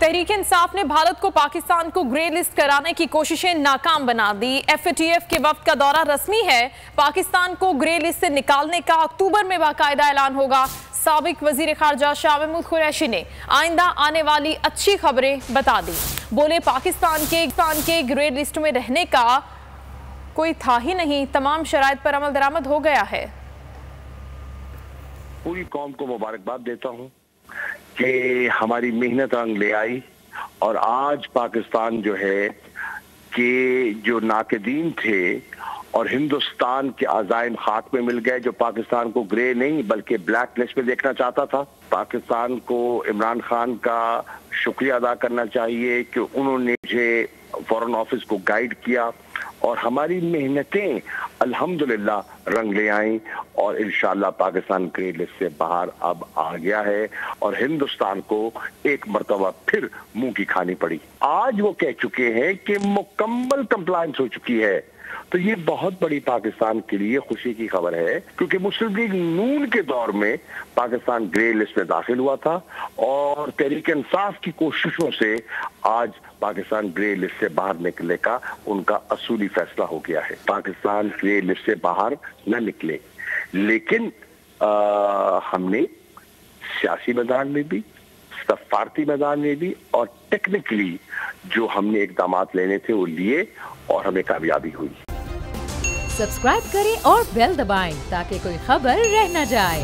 तहरीक इंसाफ ने भारत को पाकिस्तान को ग्रे लिस्ट कराने की कोशिशें नाकाम बना दी। FATF के वफ्द का दौरा रस्मी है। पाकिस्तान को ग्रे लिस्ट से निकालने का अक्टूबर में बाकायदा ऐलान होगा। साबिक वजीर खारजा शाह महमूद कुरैशी ने आइंदा आने वाली अच्छी खबरें बता दी। बोले पाकिस्तान के ग्रे लिस्ट में रहने का कोई था ही नहीं, तमाम शराइत पर अमल दरामद हो गया है। पूरी कौम को मुबारकबाद देता हूँ कि हमारी मेहनत रंग ले आई और आज पाकिस्तान जो है कि जो नाक़दीन थे और हिंदुस्तान के अज़ाइम खाक में मिल गए, जो पाकिस्तान को ग्रे नहीं बल्कि ब्लैक लिस्ट में देखना चाहता था। पाकिस्तान को इमरान खान का शुक्रिया अदा करना चाहिए कि उन्होंने मुझे फॉरेन ऑफिस को गाइड किया और हमारी मेहनतें अल्हम्दुलिल्लाह रंग ले आईं और इंशाअल्लाह पाकिस्तान ग्रे लिस्ट से बाहर अब आ गया है और हिंदुस्तान को एक मर्तबा फिर मुंह की खानी पड़ी। आज वो कह चुके हैं कि मुकम्मल कंप्लायंस हो चुकी है, तो ये बहुत बड़ी पाकिस्तान के लिए खुशी की खबर है, क्योंकि मुस्लिम लीग नून के दौर में पाकिस्तान ग्रे लिस्ट में दाखिल हुआ था और तहरीक इंसाफ की कोशिशों से आज पाकिस्तान ग्रे लिस्ट से बाहर निकलने का उनका असूली फैसला हो गया है। पाकिस्तान ग्रे लिस्ट से बाहर न निकले, लेकिन हमने सियासी मैदान में भी, सफारती मैदान में भी और टेक्निकली जो हमने इक़दामात लेने थे वो लिए और हमें कामयाबी हुई। सब्सक्राइब करें और बेल दबाएं ताकि कोई खबर रह न जाए।